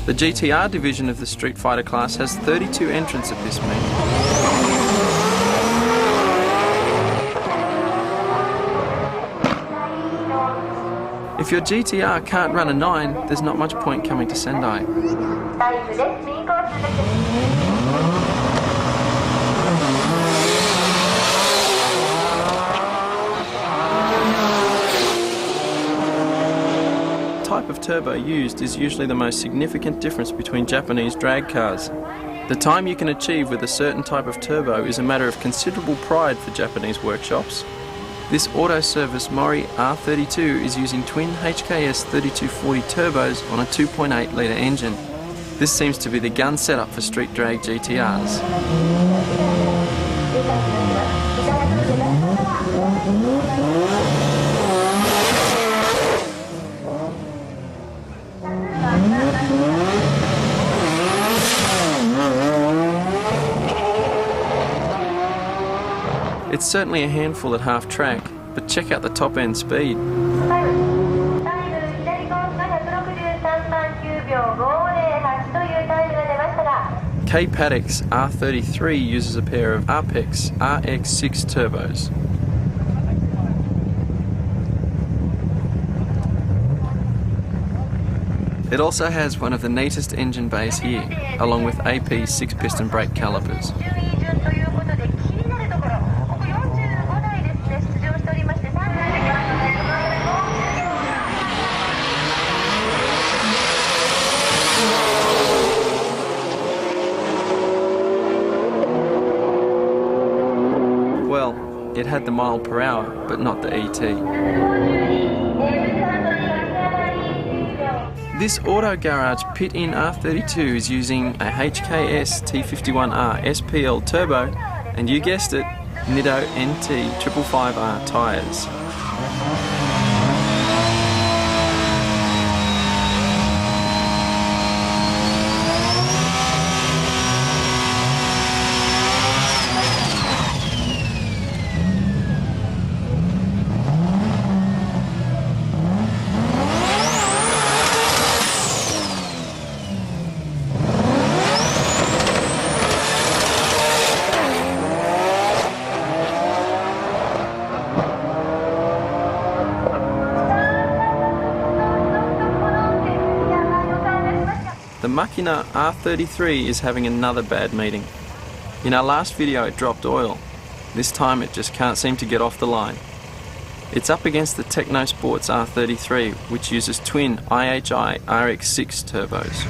The GTR division of the Street Fighter class has 32 entrants at this meet. If your GTR can't run a 9, there's not much point coming to Sendai. The type of turbo used is usually the most significant difference between Japanese drag cars. The time you can achieve with a certain type of turbo is a matter of considerable pride for Japanese workshops. This auto service Mori R32 is using twin HKS 3240 turbos on a 2.8 litre engine. This seems to be the gun setup for street drag GTRs. It's certainly a handful at half track, but check out the top end speed. K Paddock's R33 uses a pair of Apex RX6 turbos. It also has one of the neatest engine bays here, along with AP 6-piston brake calipers. Well, it had the mile per hour, but not the ET. This Auto Garage pit-in R32 is using a HKS T51R SPL turbo, and you guessed it, Nido NT 555R tyres. The Makina R33 is having another bad meeting. In our last video it dropped oil. This time it just can't seem to get off the line. It's up against the Techno Sports R33, which uses twin IHI RX6 turbos.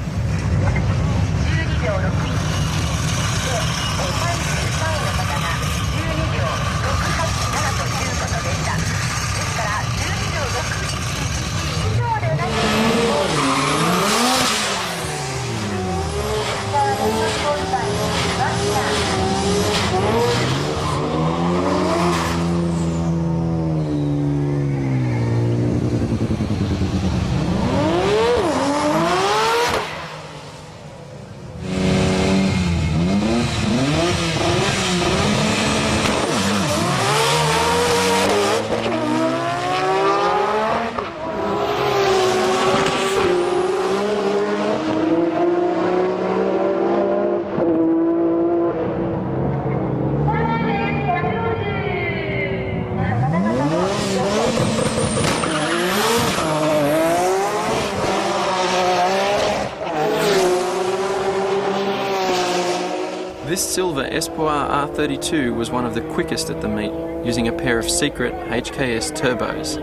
This silver Espoir R32 was one of the quickest at the meet, using a pair of secret HKS turbos.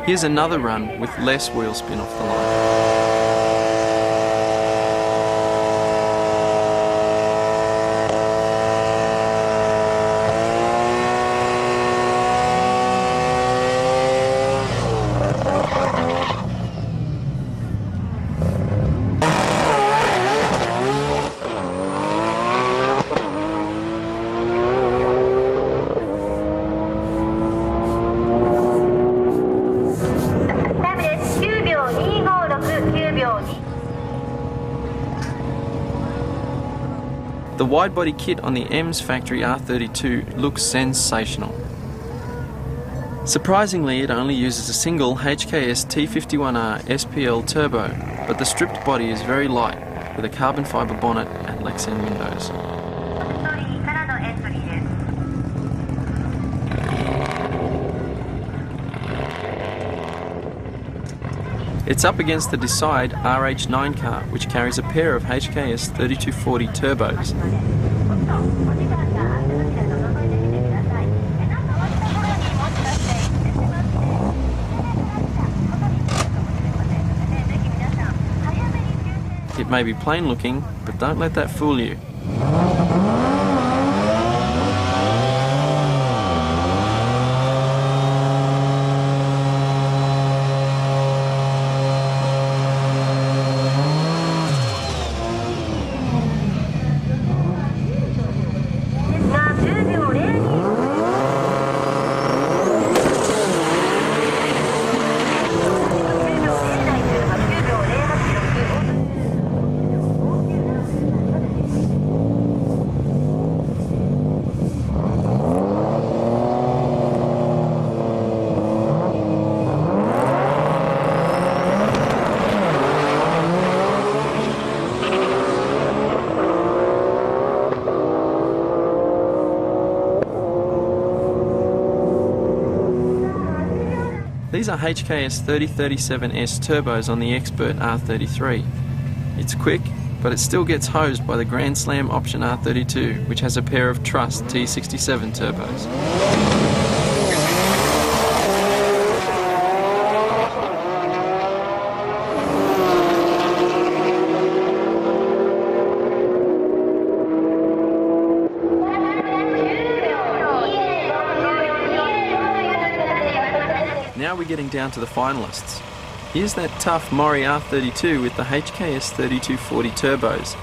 Here's another run with less wheel spin off the line. The wide-body kit on the EMS factory R32 looks sensational. Surprisingly, it only uses a single HKS T51R SPL turbo. but the stripped body is very light, with a carbon fibre bonnet and Lexan windows. It's up against the Decide RH9 car, which carries a pair of HKS 3240 turbos. It may be plain looking, but don't let that fool you. These are HKS 3037S turbos on the Expert R33. It's quick, but it still gets hosed by the Grand Slam Option R32, which has a pair of Trust T67 turbos. Now we're getting down to the finalists. Here's that tough Mori R32 with the HKS 3240 turbos.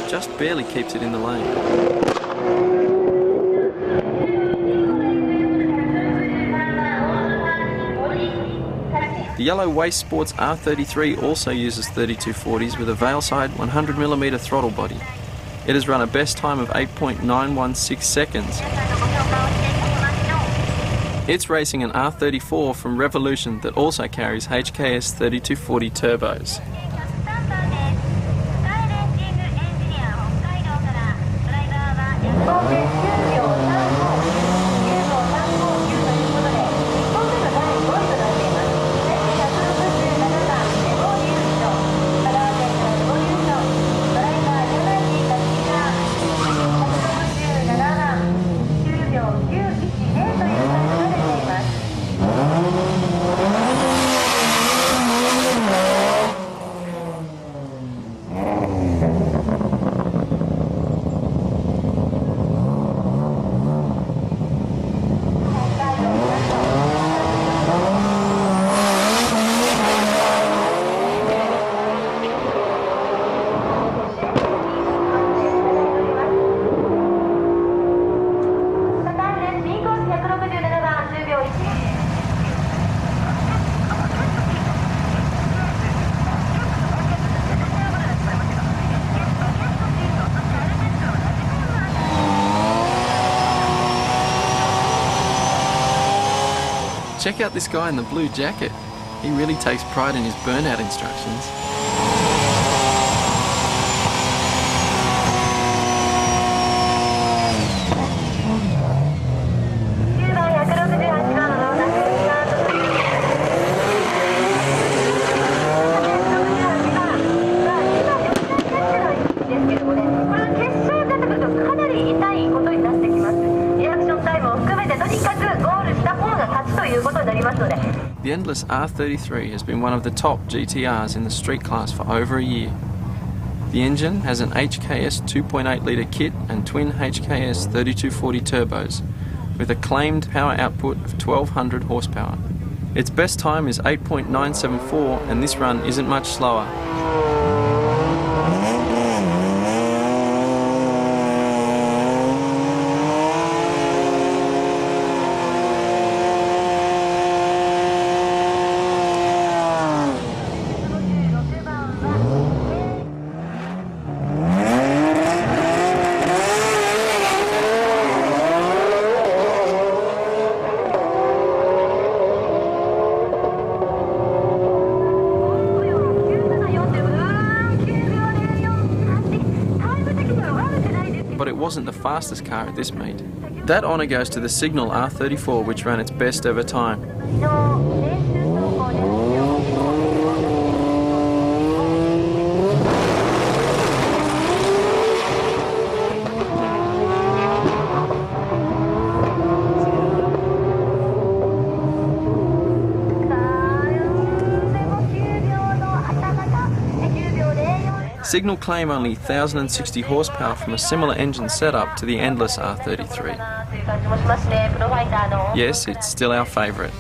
Just barely keeps it in the lane. The yellow Waste Sports R33 also uses 3240s with a Veilside 100mm throttle body. It has run a best time of 8.916 seconds. It's racing an R34 from Revolution that also carries HKS 3240 turbos. Check out this guy in the blue jacket. He really takes pride in his burnout instructions. The Endless R33 has been one of the top GTRs in the street class for over a year. The engine has an HKS 2.8 litre kit and twin HKS 3240 turbos, with a claimed power output of 1200 horsepower. Its best time is 8.974 and this run isn't much slower. But it wasn't the fastest car at this meet. That honour goes to the Signal R34, which ran its best ever time. Signal claim only 1,060 horsepower from a similar engine setup to the endless R33. Yes, it's still our favourite.